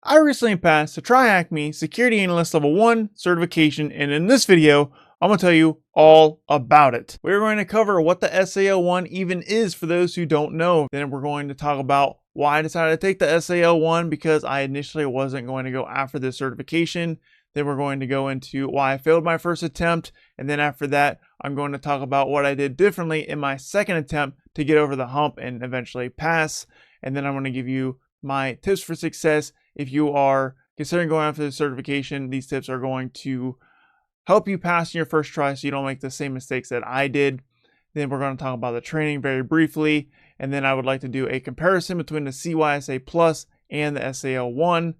I recently passed the TryHackMe Security Analyst Level 1 certification, and in this video, I'm going to tell you all about it. We're going to cover what the SAL1 even is for those who don't know. Then we're going to talk about why I decided to take the SAL1 because I initially wasn't going to go after this certification. Then we're going to go into why I failed my first attempt. And then after that, I'm going to talk about what I did differently in my second attempt to get over the hump and eventually pass. And then I'm going to give you my tips for success. If you are considering going after the certification, these tips are going to help you pass in your first try so you don't make the same mistakes that I did. Then we're going to talk about the training very briefly. And then I would like to do a comparison between the CySA Plus and the SAL1.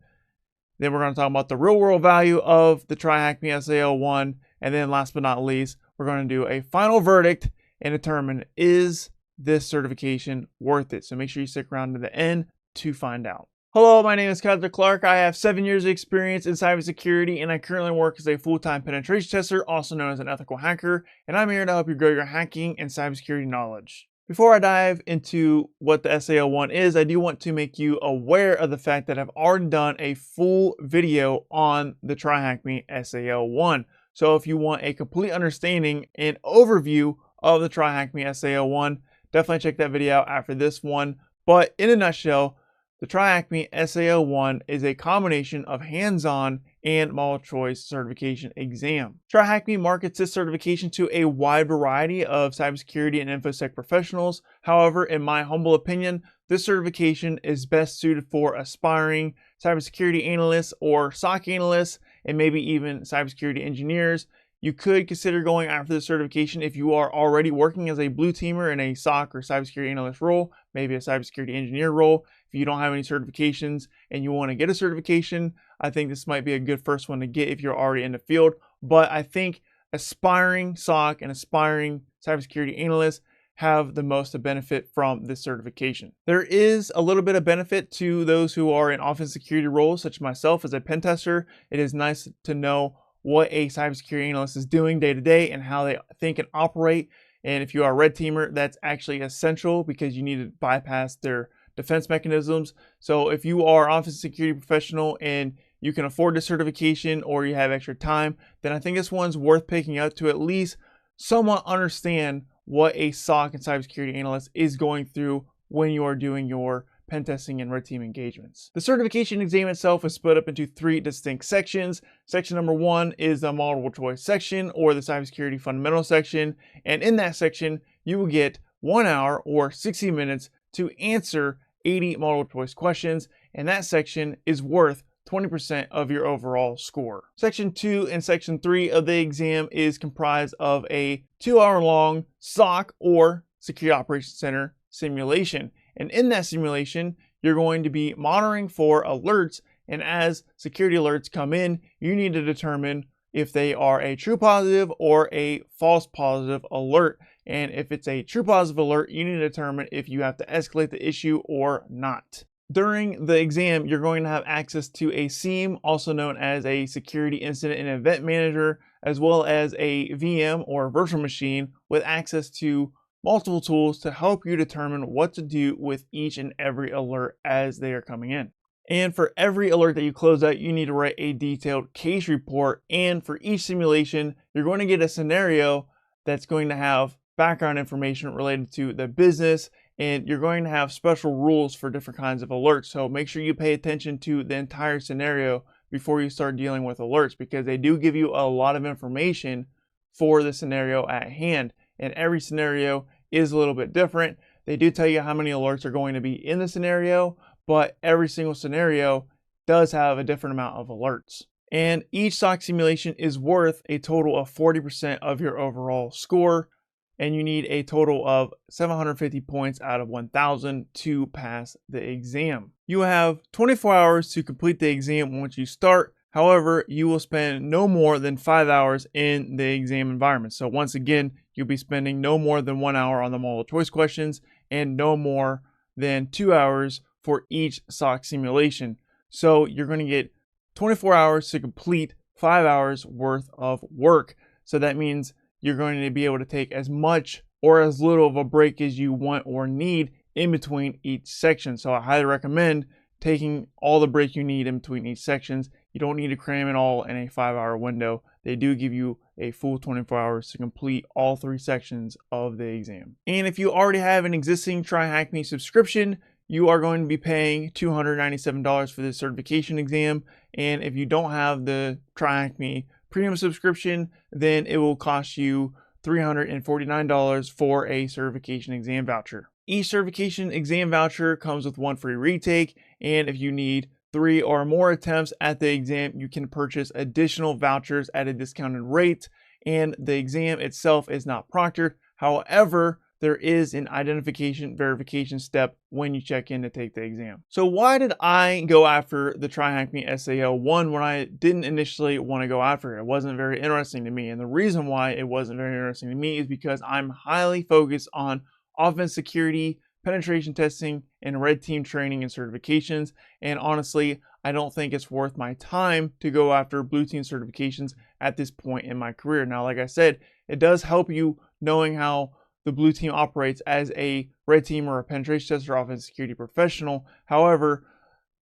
Then we're going to talk about the real world value of the TryHackMe SAL1. And then last but not least, we're going to do a final verdict and determine, is this certification worth it? So make sure you stick around to the end to find out. Hello, my name is Kyser Clark. I have 7 years of experience in cybersecurity, and I currently work as a full-time penetration tester, also known as an ethical hacker, and I'm here to help you grow your hacking and cybersecurity knowledge. Before I dive into what the SAL1 is, I do want to make you aware of the fact that I've already done a full video on the TryHackMe SAL1. So if you want a complete understanding and overview of the TryHackMe SAL1, definitely check that video out after this one. But in a nutshell, the TryHackMe SAL1 is a combination of hands-on and multiple-choice certification exam. TryHackMe markets this certification to a wide variety of cybersecurity and infosec professionals. However, in my humble opinion, this certification is best suited for aspiring cybersecurity analysts or SOC analysts, and maybe even cybersecurity engineers. You could consider going after the certification if you are already working as a blue teamer in a SOC or cybersecurity analyst role, maybe a cybersecurity engineer role. If you don't have any certifications and you want to get a certification, I think this might be a good first one to get if you're already in the field. But I think aspiring SOC and aspiring cybersecurity analysts have the most to benefit from this certification. There is a little bit of benefit to those who are in offensive security roles, such as myself as a pen tester. It is nice to know what a cybersecurity analyst is doing day to day and how they think and operate. And if you are a red teamer, that's actually essential because you need to bypass their defense mechanisms. So if you are an offensive security professional and you can afford the certification or you have extra time, then I think this one's worth picking up to at least somewhat understand what a SOC and cybersecurity analyst is going through when you are doing your pen testing and red team engagements. The certification exam itself is split up into 3 distinct sections. Section number 1 is the multiple choice section, or the cybersecurity fundamental section. And in that section, you will get 1 hour or 60 minutes to answer 80 multiple choice questions. And that section is worth 20% of your overall score. Section 2 and Section 3 of the exam is comprised of a 2-hour-long SOC or Security Operations Center simulation. And in that simulation, you're going to be monitoring for alerts. And as security alerts come in, you need to determine if they are a true positive or a false positive alert. And if it's a true positive alert, you need to determine if you have to escalate the issue or not. During the exam, you're going to have access to a SIEM, also known as a Security Incident and Event Manager, as well as a VM or virtual machine with access to multiple tools to help you determine what to do with each and every alert as they are coming in. And for every alert that you close out, you need to write a detailed case report. And for each simulation, you're going to get a scenario that's going to have background information related to the business, and you're going to have special rules for different kinds of alerts. So make sure you pay attention to the entire scenario before you start dealing with alerts, because they do give you a lot of information for the scenario at hand. And every scenario is a little bit different. They do tell you how many alerts are going to be in the scenario, but every single scenario does have a different amount of alerts. And each SOC simulation is worth a total of 40% of your overall score, and you need a total of 750 points out of 1,000 to pass the exam. You have 24 hours to complete the exam once you start. However, you will spend no more than 5 hours in the exam environment. So once again, you'll be spending no more than 1 hour on the multiple choice questions and no more than 2 hours for each SOC simulation. So you're going to get 24 hours to complete 5 hours worth of work. So that means you're going to be able to take as much or as little of a break as you want or need in between each section. So I highly recommend taking all the break you need in between each sections. You don't need to cram it all in a 5-hour window. They do give you a full 24 hours to complete all 3 sections of the exam. And if you already have an existing TryHackMe subscription, you are going to be paying $297 for this certification exam. And if you don't have the TryHackMe premium subscription, then it will cost you $349 for a certification exam voucher. Each certification exam voucher comes with 1 free retake, and if you need 3 or more attempts at the exam, you can purchase additional vouchers at a discounted rate, and the exam itself is not proctored. However, there is an identification verification step when you check in to take the exam. So why did I go after the TryHackMe SAL1 when I didn't initially want to go after it? It wasn't very interesting to me. And the reason why it wasn't very interesting to me is because I'm highly focused on offensive security, penetration testing, and red team training and certifications. And honestly, I don't think it's worth my time to go after blue team certifications at this point in my career. Now, like I said, it does help you knowing how the blue team operates as a red team or a penetration tester or offensive security professional. However,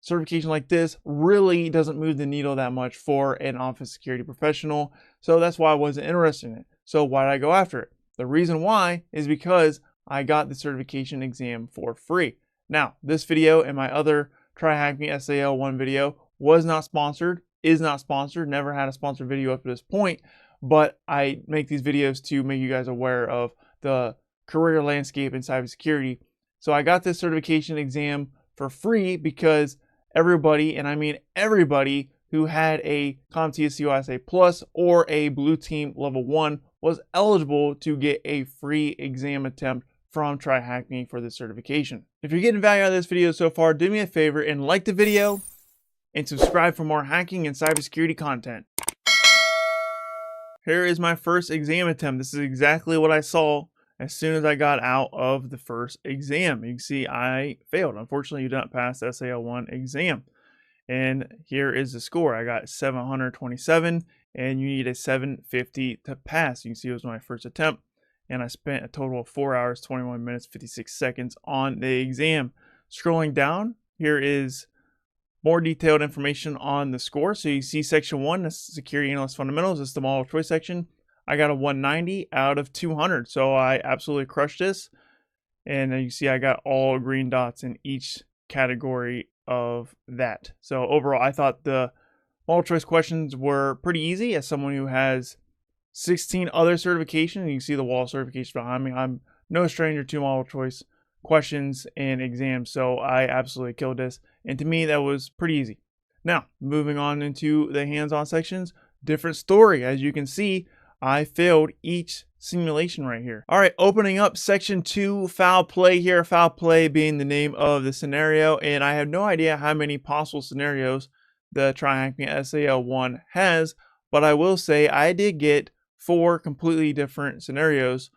certification like this really doesn't move the needle that much for an offensive security professional. So that's why I wasn't interested in it. So why did I go after it? The reason why is because I got the certification exam for free. Now, this video and my other TryHackMe SAL1 video was not sponsored, is not sponsored, never had a sponsored video up to this point, but I make these videos to make you guys aware of the career landscape in cybersecurity. So I got this certification exam for free because everybody, and I mean everybody, who had a CompTIA CySA Plus or a Blue Team Level 1 was eligible to get a free exam attempt from TryHackMe for this certification. If you're getting value out of this video so far, do me a favor and like the video and subscribe for more hacking and cybersecurity content. Here is my first exam attempt. This is exactly what I saw as soon as I got out of the first exam. You can see I failed. Unfortunately, you did not pass the SAL1 exam. And here is the score. I got 727, and you need a 750 to pass. You can see it was my first attempt, and I spent a total of 4 hours, 21 minutes, 56 seconds on the exam. Scrolling down, here is more detailed information on the score. So you see section 1, that's Security Analyst Fundamentals. This is the multiple choice section. I got a 190 out of 200, so I absolutely crushed this. And you see I got all green dots in each category of that. So overall, I thought the multiple choice questions were pretty easy. As someone who has 16 other certifications, you can see the wall of certification behind me. I'm no stranger to multiple choice questions and exams, so I absolutely killed this. And to me, that was pretty easy. Now, moving on into the hands-on sections, different story. As you can see, I failed each simulation right here. All right, opening up section 2, foul play here. Foul play being the name of the scenario, and I have no idea how many possible scenarios the TryHackMe SAL1 has, but I will say I did get 4 completely different scenarios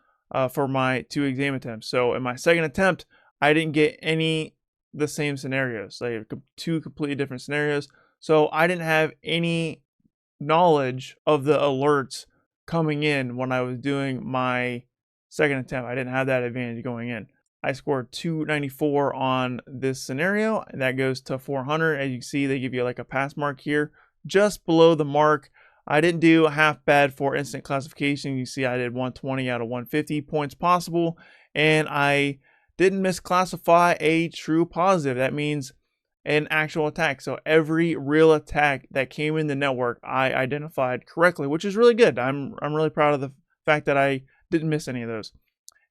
for my 2 exam attempts. So in my second attempt, I didn't get any the same scenarios. I had 2 completely different scenarios. So I didn't have any knowledge of the alerts coming in when I was doing my second attempt. I didn't have that advantage going in. I scored 294 on this scenario, and that goes to 400. As you can see, they give you like a pass mark here, just below the mark. I didn't do half bad for instant classification. You see I did 120 out of 150 points possible, and I didn't misclassify a true positive. That means an actual attack. So every real attack that came in the network, I identified correctly, which is really good. I'm really proud of the fact that I didn't miss any of those.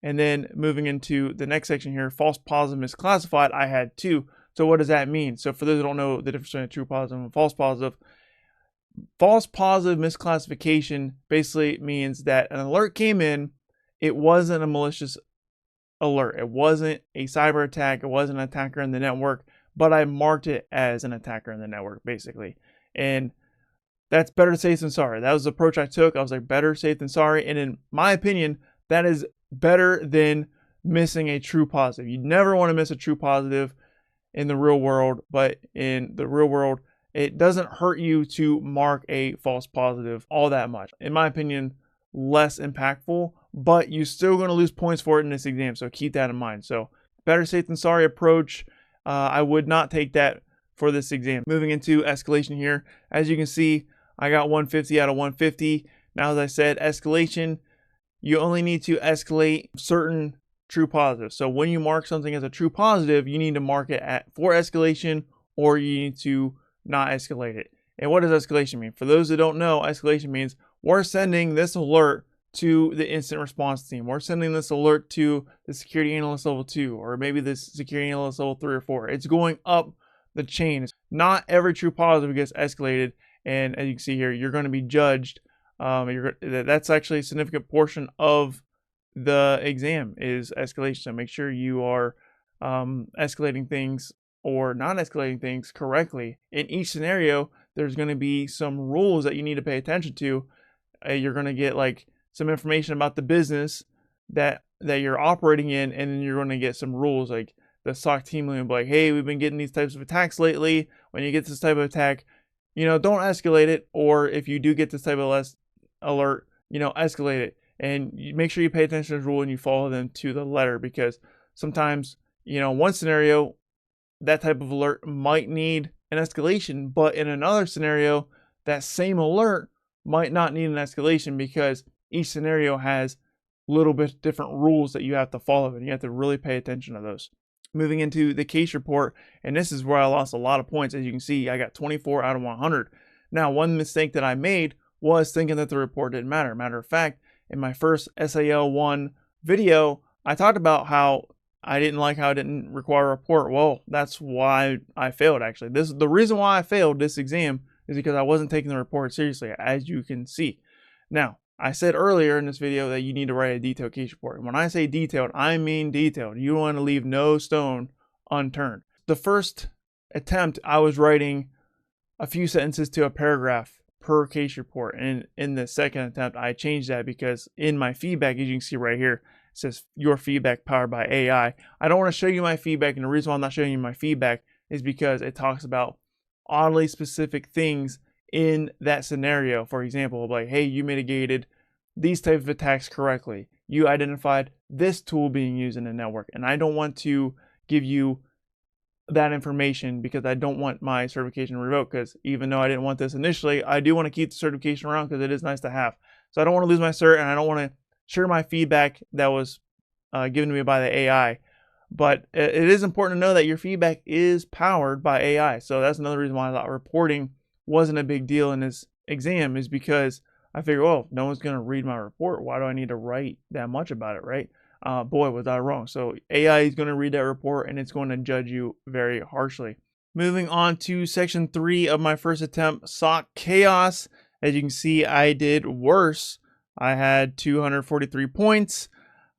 And then moving into the next section here, false positive misclassified, I had 2. So what does that mean? So for those who don't know the difference between a true positive and false positive misclassification basically means that an alert came in, it wasn't a malicious alert. It wasn't a cyber attack. It wasn't an attacker in the network, but I marked it as an attacker in the network, basically. And that's better safe than sorry. That was the approach I took. I was like, better safe than sorry. And in my opinion, that is better than missing a true positive. You never want to miss a true positive in the real world, but in the real world, it doesn't hurt you to mark a false positive all that much. In my opinion, less impactful, but you're still going to lose points for it in this exam. So keep that in mind. So better safe than sorry approach. I would not take that for this exam. Moving into escalation here, as you can see, I got 150 out of 150. Now, as I said, escalation, you only need to escalate certain true positives. So when you mark something as a true positive, you need to mark it for escalation, or you need to not escalate it. And what does escalation mean? For those that don't know, escalation means we're sending this alert to the incident response team. We're sending this alert to the security analyst level 2, or maybe this security analyst level 3 or 4. It's going up the chain. Not every true positive gets escalated. And as you can see here, you're going to be judged. That's actually a significant portion of the exam is escalation. So make sure you are escalating things or not escalating things correctly. In each scenario, there's going to be some rules that you need to pay attention to. You're going to get like some information about the business that you're operating in, and then you're going to get some rules like the SOC team will be like, hey, we've been getting these types of attacks lately. When you get this type of attack, don't escalate it, or if you do get this type of alert, escalate it. And you make sure you pay attention to the rule and you follow them to the letter, because sometimes, one scenario, that type of alert might need an escalation, but in another scenario, that same alert might not need an escalation, because each scenario has a little bit different rules that you have to follow, and you have to really pay attention to those. Moving into the case report, and this is where I lost a lot of points. As you can see, I got 24 out of 100. Now, one mistake that I made was thinking that the report didn't matter. Matter of fact, in my first SAL1 video, I talked about how I didn't like how it didn't require a report. Well, that's why I failed, actually. The reason why I failed this exam is because I wasn't taking the report seriously, as you can see. Now, I said earlier in this video that you need to write a detailed case report. And when I say detailed, I mean detailed. You want to leave no stone unturned. The first attempt, I was writing a few sentences to a paragraph per case report. And in the second attempt, I changed that because in my feedback, as you can see right here, it says your feedback powered by AI. I don't want to show you my feedback. And the reason why I'm not showing you my feedback is because it talks about oddly specific things in that scenario. For example, like, hey, you mitigated these type of attacks correctly. You identified this tool being used in the network. And I don't want to give you that information because I don't want my certification revoked, because even though I didn't want this initially, I do want to keep the certification around because it is nice to have. So I don't want to lose my cert, and I don't want to share my feedback that was given to me by the AI. But it is important to know that your feedback is powered by AI. So that's another reason why I thought reporting wasn't a big deal in this exam, is because I figured, well, no one's going to read my report. Why do I need to write that much about it, right? Boy, was I wrong. So AI is going to read that report, and it's going to judge you very harshly. Moving on to section 3 of my first attempt, SOC chaos. As you can see, I did worse. I had 243 points.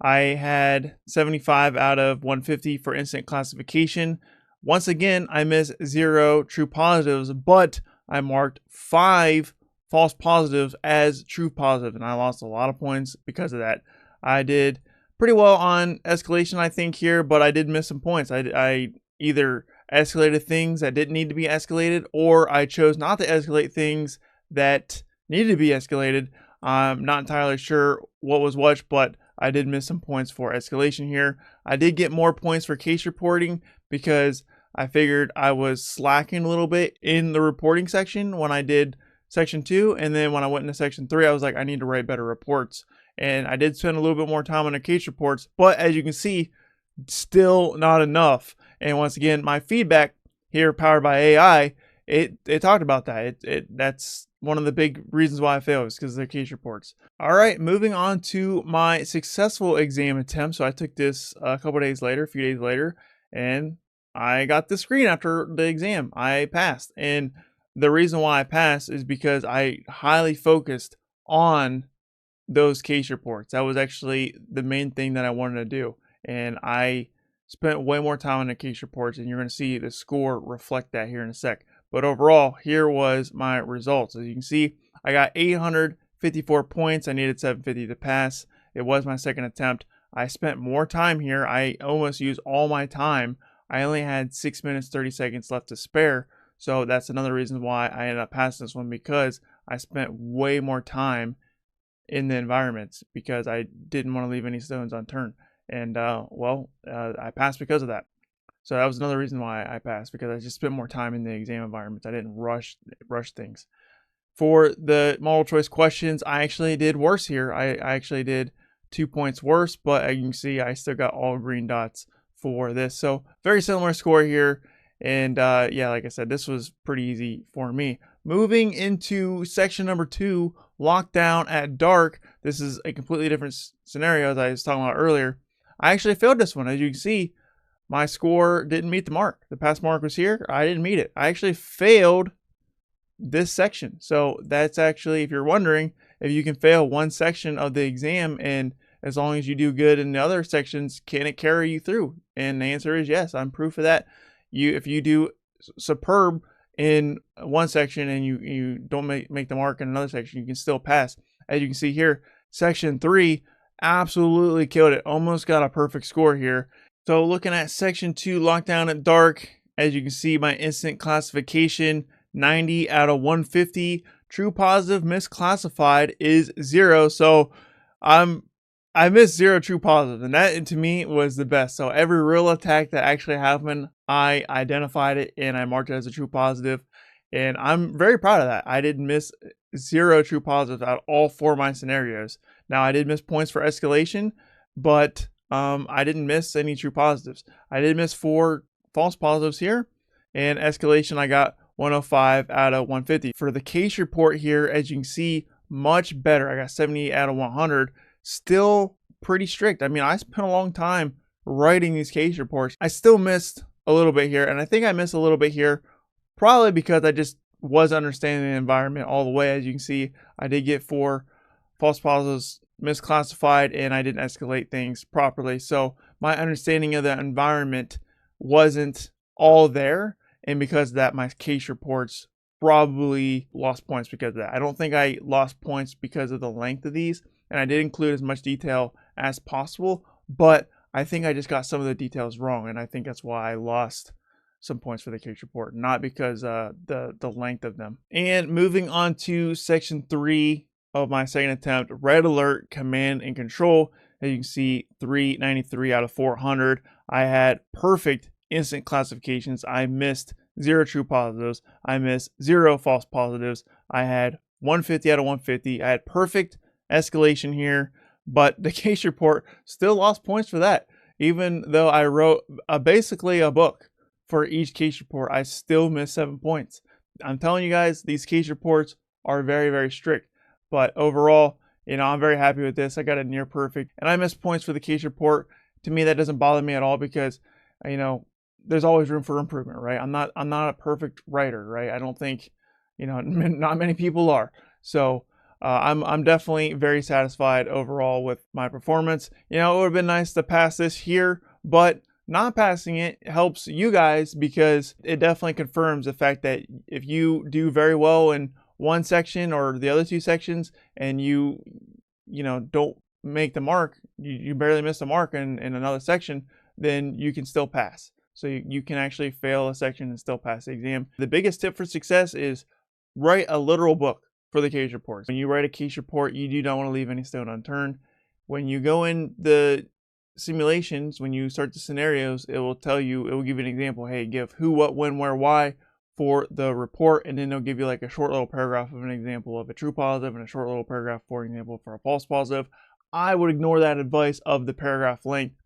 I had 75 out of 150 for incident classification. Once again, I missed 0 true positives, but I marked 5 false positives as true positive, and I lost a lot of points because of that. I did pretty well on escalation, I think, here, but I did miss some points. I either escalated things that didn't need to be escalated, or I chose not to escalate things that needed to be escalated. I'm not entirely sure what was what, but I did miss some points for escalation here. I did get more points for case reporting because I figured I was slacking a little bit in the reporting section when I did section 2. And then when I went into section 3, I was like, I need to write better reports. And I did spend a little bit more time on the case reports, but as you can see, still not enough. And once again, my feedback here, powered by AI, it talked about that. That's one of the big reasons why I failed, is because of the case reports. All right, moving on to my successful exam attempt. So I took this a few days later, and I got the screen after the exam. I passed. And the reason why I passed is because I highly focused on those case reports. That was actually the main thing that I wanted to do. And I spent way more time on the case reports, and you're going to see the score reflect that here in a sec. But overall, here was my results. As you can see, I got 854 points. I needed 750 to pass. It was my second attempt. I spent more time here. I almost used all my time. I only had 6 minutes, 30 seconds left to spare. So that's another reason why I ended up passing this one, because I spent way more time in the environments because I didn't want to leave any stones unturned. And I passed because of that. So that was another reason why I passed, because I just spent more time in the exam environments. I didn't rush things. For the multiple choice questions, I actually did worse here. I actually did 2 points worse, but as you can see, I still got all green dots for this. So very similar score here. And yeah, like I said, this was pretty easy for me. Moving into section number 2, lockdown at dark. This is a completely different scenario as I was talking about earlier. I actually failed this one. As you can see, my score didn't meet the mark. The pass mark was here. I didn't meet it. I actually failed this section. So that's actually, if you're wondering, if you can fail one section of the exam and as long as you do good in the other sections, can it carry you through? And the answer is yes. I'm proof of that. If you do superb in one section and you don't make the mark in another section, you can still pass. As you can see here, section 3 absolutely killed it. Almost got a perfect score here. So looking at section 2, lockdown at dark, as you can see, my instant classification, 90 out of 150. True positive misclassified is 0. So I missed 0 true positive, and that to me was the best. So every real attack that actually happened, I identified it and I marked it as a true positive. And I'm very proud of that. I didn't miss 0 true positives out of all 4 of my scenarios. Now I did miss points for escalation, but I didn't miss any true positives. I did miss 4 false positives here, and escalation I got 105 out of 150. For the case report here, as you can see, much better. I got 70 out of 100. Still pretty strict. I mean, I spent a long time writing these case reports. I still missed a little bit here, and I think I missed a little bit here probably because I just was understanding the environment all the way. As you can see, I did get 4 false positives misclassified and I didn't escalate things properly. So my understanding of the environment wasn't all there, and because of that, my case reports probably lost points because of that. I don't think I lost points because of the length of these, and I did include as much detail as possible, but I think I just got some of the details wrong, and I think that's why I lost some points for the case report, not because the length of them. And moving on to section 3 of my second attempt, red alert, command and control. As you can see, 393 out of 400. I had perfect instant classifications. I missed 0 true positives. I missed 0 false positives. I had 150 out of 150. I had perfect escalation here, but the case report still lost points for that. Even though I wrote basically a book for each case report, I still missed 7 points. I'm telling you guys, these case reports are very, very strict. But overall, I'm very happy with this. I got a near perfect, and I missed points for the case report. To me, that doesn't bother me at all because, there's always room for improvement, right? I'm not a perfect writer, right? I don't think, not many people are. So I'm definitely very satisfied overall with my performance. It would have been nice to pass this here, but not passing it helps you guys because it definitely confirms the fact that if you do very well in one section or the other 2 sections and you don't make the mark, you barely miss the mark in another section, then you can still pass. So you can actually fail a section and still pass the exam. The biggest tip for success is write a literal book for the case reports. When you write a case report, you do not want to leave any stone unturned. When you go in the simulations, when you start the scenarios, it will give you an example. Hey, give who, what, when, where, why for the report, and then they'll give you like a short little paragraph of an example of a true positive and a short little paragraph, for example, for a false positive. I would ignore that advice of the paragraph length.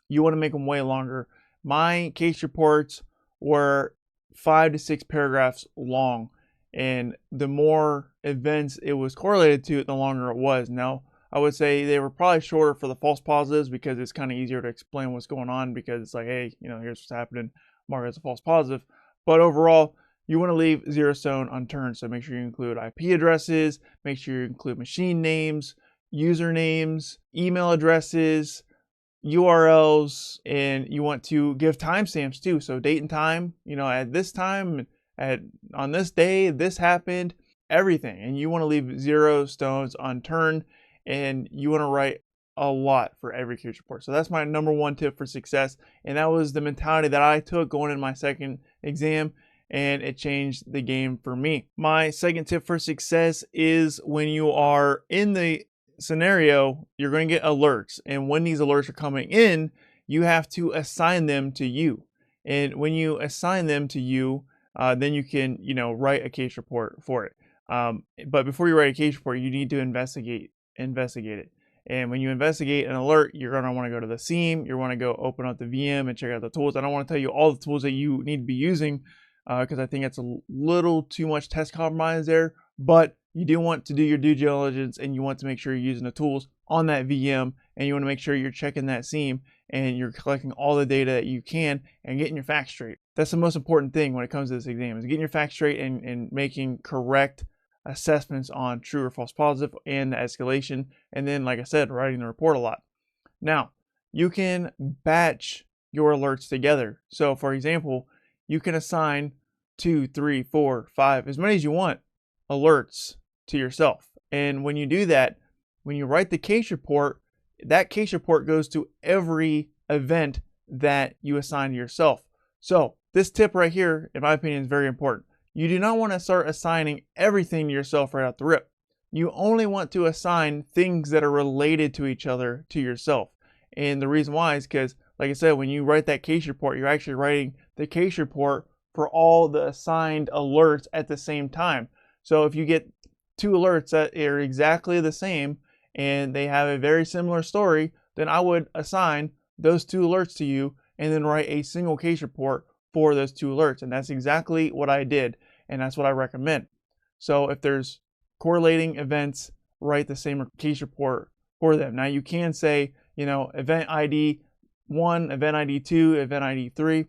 You want to make them way longer. My case reports were 5 to 6 paragraphs long, and the more events it was correlated to, the longer it was. Now, I would say they were probably shorter for the false positives because it's kind of easier to explain what's going on because it's like, hey, here's what's happening, mark it as a false positive. But overall, you want to leave 0 stone unturned. So make sure you include IP addresses, make sure you include machine names, usernames, email addresses, URLs, and you want to give timestamps too. So date and time, at this time, on this day, this happened, everything. And you want to leave 0 stones unturned, and you want to write a lot for every case report. So that's my number 1 tip for success. And that was the mentality that I took going in my second exam, and it changed the game for me. My second tip for success is when you are in the scenario, you're going to get alerts. And when these alerts are coming in, you have to assign them to you. And when you assign them to you, then you can, write a case report for it. But before you write a case report, you need to investigate it. And when you investigate an alert, you're going to want to go to the SIEM. You want to go open up the VM and check out the tools. I don't want to tell you all the tools that you need to be using because I think it's a little too much test compromise there. But you do want to do your due diligence and you want to make sure you're using the tools on that VM, and you want to make sure you're checking that SIEM and you're collecting all the data that you can and getting your facts straight. That's the most important thing when it comes to this exam, is getting your facts straight and making correct assessments on true or false positive and the escalation. And then, like I said, writing the report a lot. Now, you can batch your alerts together. So for example, you can assign 2, 3, 4, 5, as many as you want alerts to yourself. And when you do that, when you write the case report, that case report goes to every event that you assign to yourself. So this tip right here, in my opinion, is very important. You do not want to start assigning everything to yourself right out the rip. You only want to assign things that are related to each other to yourself. And the reason why is because, like I said, when you write that case report, you're actually writing the case report for all the assigned alerts at the same time. So if you get 2 alerts that are exactly the same and they have a very similar story, then I would assign those 2 alerts to you and then write a single case report for those 2 alerts. And that's exactly what I did, and that's what I recommend. So if there's correlating events, write the same case report for them. Now you can say, event ID 1, event ID 2, event ID 3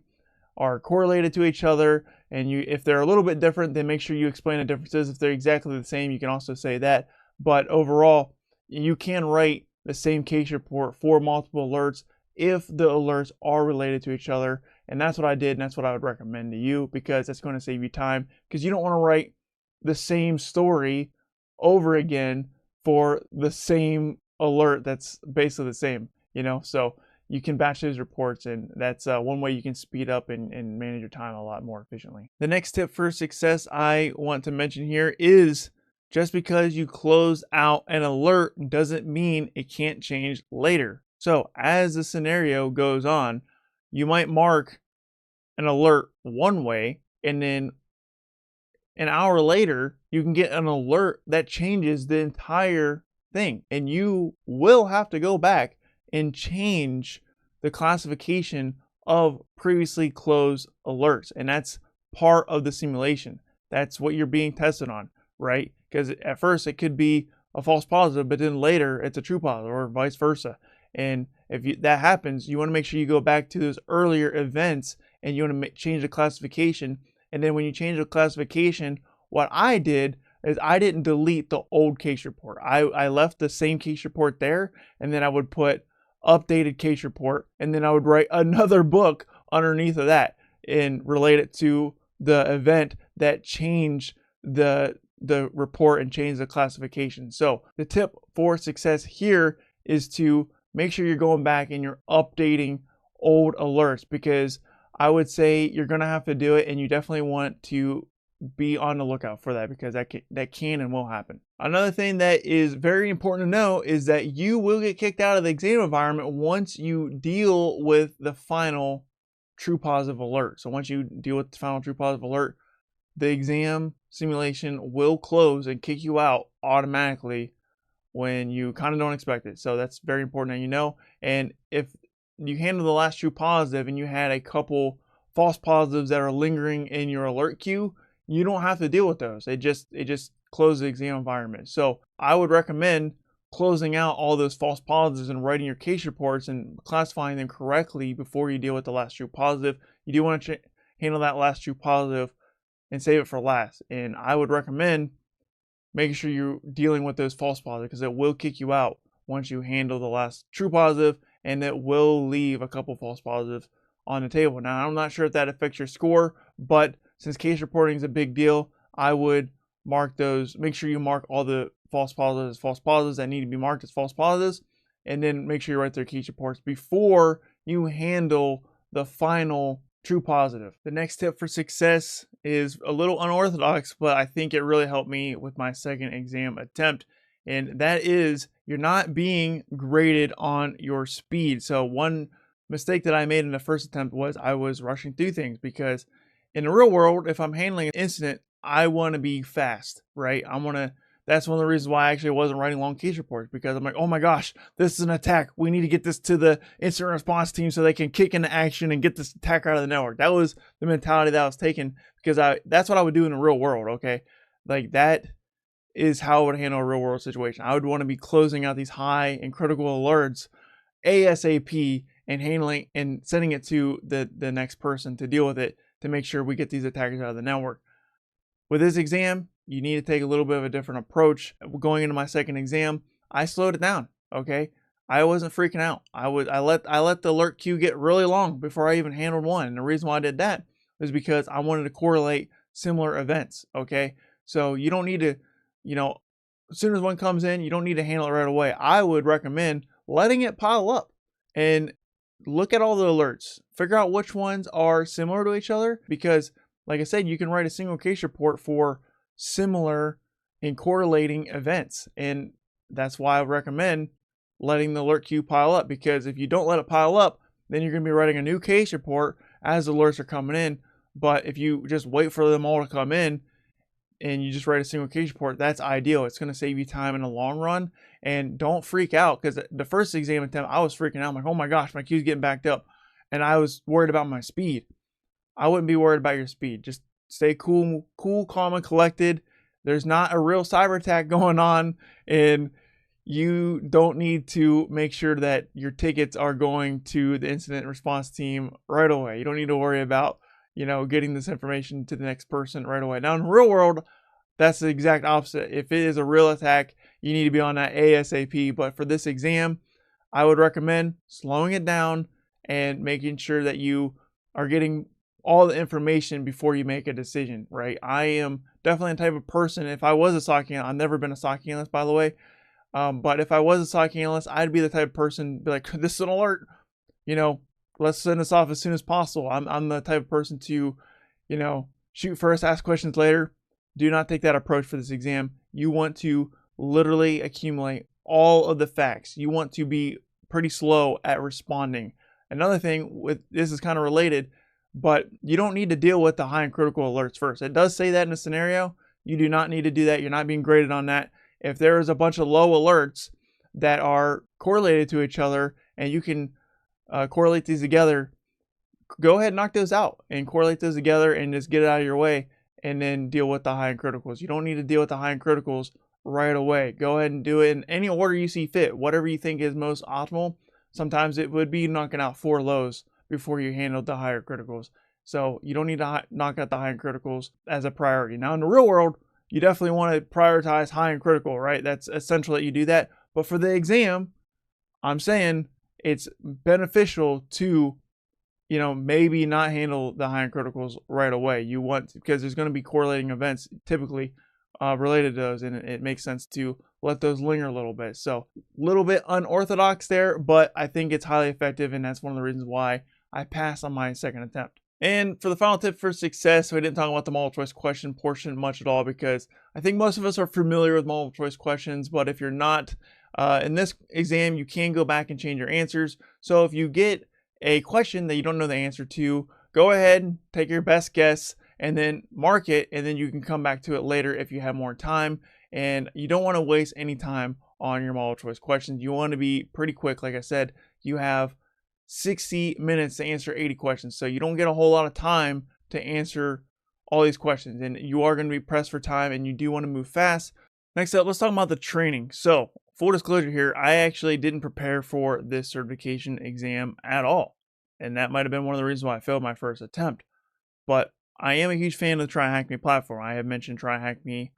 are correlated to each other, and if they're a little bit different, then make sure you explain the differences. If they're exactly the same, you can also say that. But overall, you can write the same case report for multiple alerts if the alerts are related to each other. And that's what I did, and that's what I would recommend to you, because that's going to save you time, because you don't want to write the same story over again for the same alert that's basically the same, so you can batch those reports, and that's one way you can speed up and manage your time a lot more efficiently. The next tip for success I want to mention here is, just because you close out an alert doesn't mean it can't change later. So as the scenario goes on, you might mark an alert one way, and then an hour later, you can get an alert that changes the entire thing. And you will have to go back and change the classification of previously closed alerts. And that's part of the simulation. That's what you're being tested on, right? Because at first it could be a false positive, but then later it's a true positive, or vice versa. And if that happens, you want to make sure you go back to those earlier events and you want to change the classification. And then when you change the classification, what I did is I didn't delete the old case report. I left the same case report there, and then I would put updated case report, and then I would write another book underneath of that and relate it to the event that changed the report and changed the classification. So the tip for success here is to make sure you're going back and you're updating old alerts, because I would say you're going to have to do it, and you definitely want to be on the lookout for that, because that can and will happen. Another thing that is very important to know is that you will get kicked out of the exam environment once you deal with the final true positive alert. So once you deal with the final true positive alert, the exam simulation will close and kick you out automatically when you kind of don't expect it. So that's very important that you know. And if you handle the last true positive and you had a couple false positives that are lingering in your alert queue, you don't have to deal with those. It just closes the exam environment. So I would recommend closing out all those false positives and writing your case reports and classifying them correctly before you deal with the last true positive. You do want to handle that last true positive and save it for last. And I would recommend making sure you're dealing with those false positives, because it will kick you out once you handle the last true positive, and it will leave a couple false positives on the table. Now, I'm not sure if that affects your score, but since case reporting is a big deal, I would mark those. Make sure you mark all the false positives that need to be marked as false positives, and then make sure you write their case reports before you handle the final true positive. The next tip for success is a little unorthodox, but I think it really helped me with my second exam attempt. And that is, you're not being graded on your speed. So one mistake that I made in the first attempt was I was rushing through things, because in the real world, if I'm handling an incident, I want to be fast, right? That's one of the reasons why I actually wasn't writing long case reports, because I'm like, oh my gosh, this is an attack. We need to get this to the incident response team so they can kick into action and get this attacker out of the network. That was the mentality that I was taking, because that's what I would do in the real world, okay? Like, that is how I would handle a real world situation. I would want to be closing out these high and critical alerts ASAP and handling and sending it to the next person to deal with it, to make sure we get these attackers out of the network. With this exam, you need to take a little bit of a different approach. Going into my second exam, I slowed it down, okay? I wasn't freaking out. I let the alert queue get really long before I even handled one. And the reason why I did that was because I wanted to correlate similar events, okay? So you don't need to, as soon as one comes in, you don't need to handle it right away. I would recommend letting it pile up and look at all the alerts. Figure out which ones are similar to each other, because like I said, you can write a single case report for similar and correlating events. And that's why I recommend letting the alert queue pile up, because if you don't let it pile up, then you're going to be writing a new case report as alerts are coming in. But if you just wait for them all to come in and you just write a single case report, that's ideal. It's going to save you time in the long run. And don't freak out, because the first exam attempt, I was freaking out. I'm like, oh my gosh, my queue's getting backed up. And I was worried about my speed. I wouldn't be worried about your speed. Just stay cool, calm, and collected. There's not a real cyber attack going on, and you don't need to make sure that your tickets are going to the incident response team right away. You don't need to worry about, getting this information to the next person right away. Now, in the real world, that's the exact opposite. If it is a real attack, you need to be on that ASAP. But for this exam, I would recommend slowing it down and making sure that you are getting all the information before you make a decision, right? I am definitely the type of person, if I was a SOC analyst, I've never been a SOC analyst, by the way, but if I was a SOC analyst, I'd be the type of person be like, this is an alert, let's send this off as soon as possible. I'm the type of person to, shoot first, ask questions later. Do not take that approach for this exam. You want to literally accumulate all of the facts. You want to be pretty slow at responding. Another thing with this is kind of related, but you don't need to deal with the high and critical alerts first. It does say that in a scenario. You do not need to do that. You're not being graded on that. If there is a bunch of low alerts that are correlated to each other and you can correlate these together, go ahead and knock those out and correlate those together and just get it out of your way, and then deal with the high and criticals. You don't need to deal with the high and criticals right away. Go ahead and do it in any order you see fit, whatever you think is most optimal. Sometimes it would be knocking out 4 lows before you handle the higher criticals. So you don't need to knock out the high and criticals as a priority. Now, in the real world, you definitely want to prioritize high and critical, right? That's essential that you do that. But for the exam, I'm saying it's beneficial to, maybe not handle the high and criticals right away. You want, because there's going to be correlating events typically related to those, and it makes sense to let those linger a little bit. So a little bit unorthodox there, but I think it's highly effective, and that's one of the reasons why I passed on my second attempt. And for the final tip for success, we didn't talk about the multiple choice question portion much at all, because I think most of us are familiar with multiple choice questions, but if you're not, in this exam, you can go back and change your answers. So if you get a question that you don't know the answer to, go ahead, take your best guess, and then mark it, and then you can come back to it later if you have more time. And you don't want to waste any time on your multiple choice questions. You want to be pretty quick. Like I said, you have 60 minutes to answer 80 questions. So you don't get a whole lot of time to answer all these questions, and you are going to be pressed for time, and you do want to move fast. Next up, let's talk about the training. So full disclosure here, I actually didn't prepare for this certification exam at all. And that might have been one of the reasons why I failed my first attempt. But I am a huge fan of the TryHackMe platform. I have mentioned TryHackMe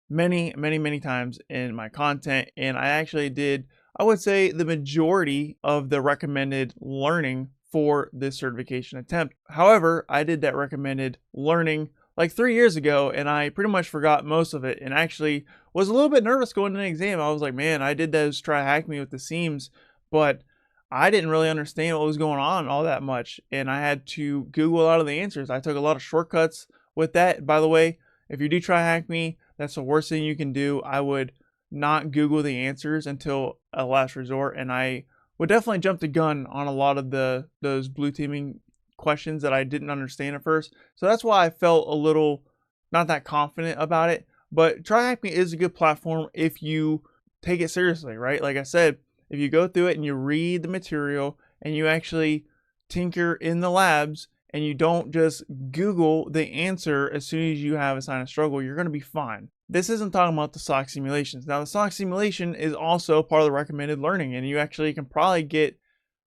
many times in my content, and I actually did, I would say, the majority of the recommended learning for this certification attempt. However, I did that recommended learning like 3 years ago, and I pretty much forgot most of it, and actually was a little bit nervous going to the exam. I was like, man, I did those TryHackMe with the seams, but I didn't really understand what was going on all that much, and I had to Google a lot of the answers. I took a lot of shortcuts with that. By the way, if you do TryHackMe, that's the worst thing you can do. I would not Google the answers until a last resort, and I would definitely jump the gun on a lot of those blue teaming questions that I didn't understand at first. So that's why I felt a little not that confident about it. But TryHackMe is a good platform if you take it seriously, right? Like I said, if you go through it and you read the material and you actually tinker in the labs and you don't just Google the answer as soon as you have a sign of struggle, you're going to be fine. This isn't talking about the SOC simulations. Now, the SOC simulation is also part of the recommended learning, and you actually can probably get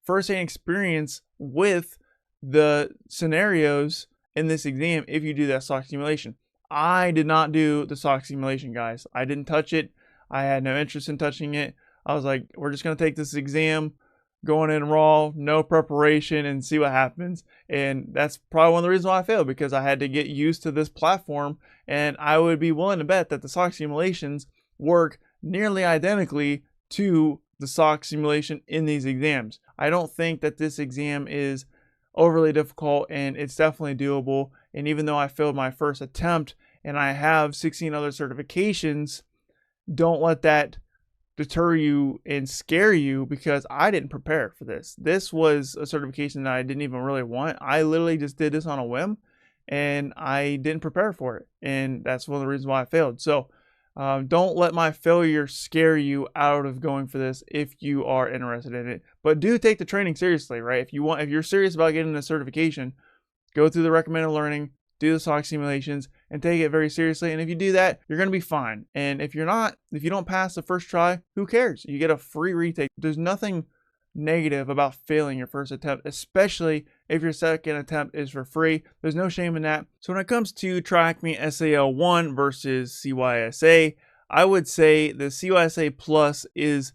first-hand experience with the scenarios in this exam if you do that SOC simulation. I did not do the SOC simulation, guys. I didn't touch it. I had no interest in touching it. I was like, we're just going to take this exam, going in raw, no preparation, and see what happens. And that's probably one of the reasons why I failed, because I had to get used to this platform, and I would be willing to bet that the SOC simulations work nearly identically to the SOC simulation in these exams. I don't think that this exam is overly difficult, and it's definitely doable. And even though I failed my first attempt and I have 16 other certifications, don't let that deter you and scare you, because I didn't prepare for this. This was a certification that I didn't even really want. I literally just did this on a whim, and I didn't prepare for it. And that's one of the reasons why I failed. So don't let my failure scare you out of going for this if you are interested in it. But do take the training seriously, right? If you're serious about getting the certification, go through the recommended learning, do the SOC simulations, and take it very seriously. And if you do that, you're going to be fine. And if you don't pass the first try, who cares? You get a free retake. There's nothing negative about failing your first attempt, especially if your second attempt is for free. There's no shame in that. So when it comes to TryHackMe SAL1 versus CySA, I would say the CySA Plus is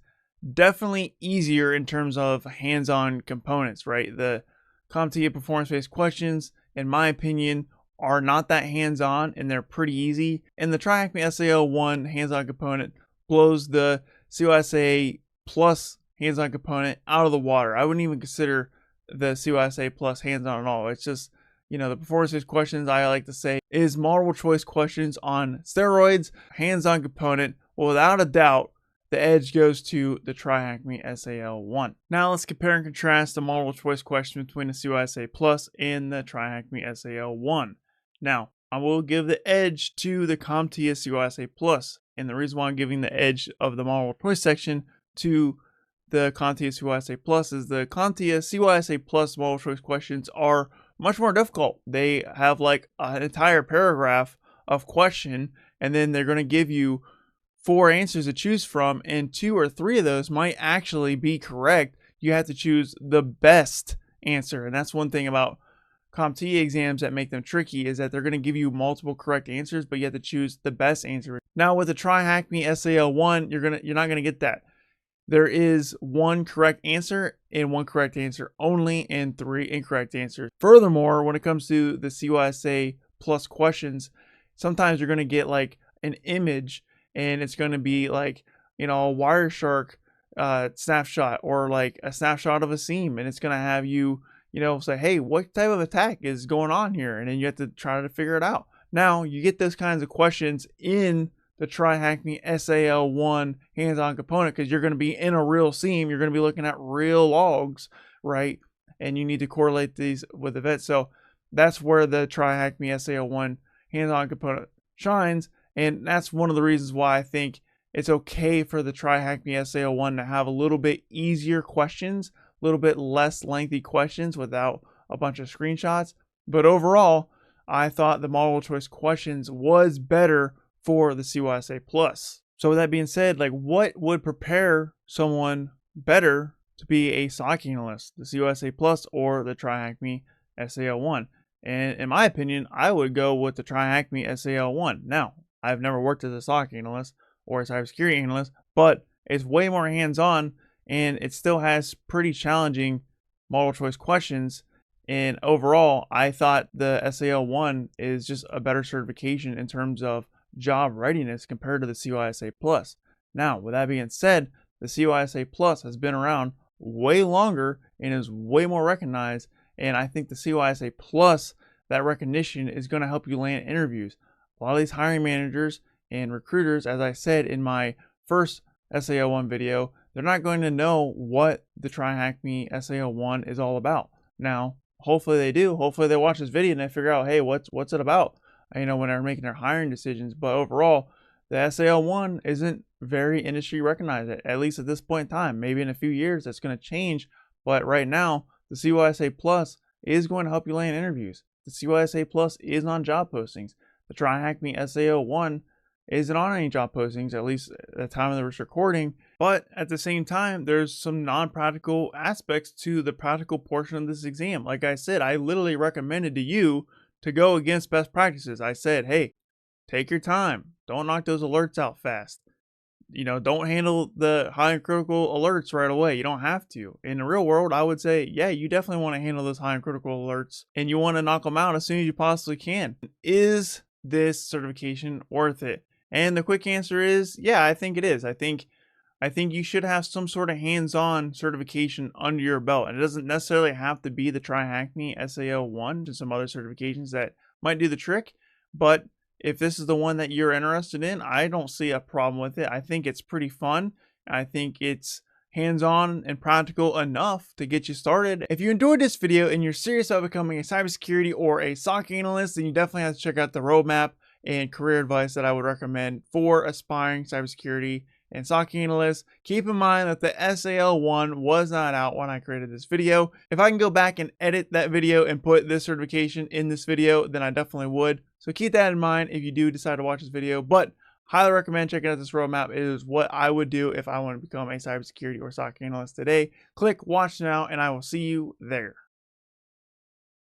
definitely easier in terms of hands-on components, right? The CompTIA performance-based questions, in my opinion, are not that hands-on, and they're pretty easy. And the TryHackMe SAL1 hands-on component blows the CySA Plus hands-on component out of the water. I wouldn't even consider the CySA Plus hands-on at all. It's just, the performance-based questions, I like to say, is multiple choice questions on steroids, hands-on component. Well, without a doubt, the edge goes to the TryHackMe SAL1. Now let's compare and contrast the multiple choice question between the CySA Plus and the TryHackMe SAL1. Now, I will give the edge to the CompTIA CySA Plus, and the reason why I'm giving the edge of the multiple choice section to the CompTIA CySA Plus is the CompTIA CySA Plus multiple choice questions are much more difficult. They have like an entire paragraph of question, and then they're going to give you 4 answers to choose from, and 2 or 3 of those might actually be correct. You have to choose the best answer, and that's one thing about CompTIA exams that make them tricky, is that they're going to give you multiple correct answers, but you have to choose the best answer. Now with the TryHackMe SAL1, you're not going to get that. There is 1 correct answer and 1 correct answer only, and 3 incorrect answers. Furthermore, when it comes to the CySA Plus questions, sometimes you're going to get like an image, and it's going to be like, a Wireshark snapshot, or like a snapshot of a seam, and it's going to have you, say, hey, what type of attack is going on here? And then you have to try to figure it out. Now, you get those kinds of questions in the TryHackMe SAL1 hands-on component, because you're going to be in a real seam. You're going to be looking at real logs, right? And you need to correlate these with events. So that's where the TryHackMe SAL1 hands-on component shines. And that's one of the reasons why I think it's okay for the TryHackMe SAL1 to have a little bit easier questions, a little bit less lengthy questions without a bunch of screenshots. But overall, I thought the multiple choice questions was better for the CySA Plus. So with that being said, like, what would prepare someone better to be a SOC analyst, the CySA Plus or the TryHackMe SAL1? And in my opinion, I would go with the TryHackMe SAL1. Now, I've never worked as a SOC analyst or a cybersecurity analyst, but it's way more hands-on, and it still has pretty challenging multiple choice questions. And overall, I thought the SAL1 is just a better certification in terms of job readiness compared to the CySA Plus. Now, with that being said, the CySA Plus has been around way longer and is way more recognized, and I think the CySA Plus, that recognition is going to help you land interviews. A lot of these hiring managers and recruiters, as I said in my first SAL1 video, they're not going to know what the TryHackMe SAL1 is all about. Now, hopefully they do. Hopefully they watch this video and they figure out, hey, what's it about? When they're making their hiring decisions. But overall, the SAL1 isn't very industry recognized, at least at this point in time. Maybe in a few years that's going to change. But right now, the CySA Plus is going to help you land interviews. The CySA Plus is on job postings. The TryHackMe SAL1 isn't on any job postings, at least at the time of this recording. But at the same time, there's some non-practical aspects to the practical portion of this exam. Like I said, I literally recommended to you to go against best practices. I said, hey, take your time. Don't knock those alerts out fast. Don't handle the high and critical alerts right away. You don't have to. In the real world, I would say, yeah, you definitely want to handle those high and critical alerts and you want to knock them out as soon as you possibly can. Is this certification worth it? And the quick answer is, yeah, I think it is. I think you should have some sort of hands-on certification under your belt. And it doesn't necessarily have to be the TryHackMe SAL1 and some other certifications that might do the trick. But if this is the one that you're interested in, I don't see a problem with it. I think it's pretty fun. I think it's hands-on and practical enough to get you started. If you enjoyed this video and you're serious about becoming a cybersecurity or a SOC analyst, then you definitely have to check out the roadmap and career advice that I would recommend for aspiring cybersecurity and SOC analysts. Keep in mind that the SAL1 was not out when I created this video. If I can go back and edit that video and put this certification in this video, then I definitely would. So keep that in mind if you do decide to watch this video, but highly recommend checking out this roadmap. It is what I would do if I want to become a cybersecurity or SOC analyst today. Click watch now and I will see you there.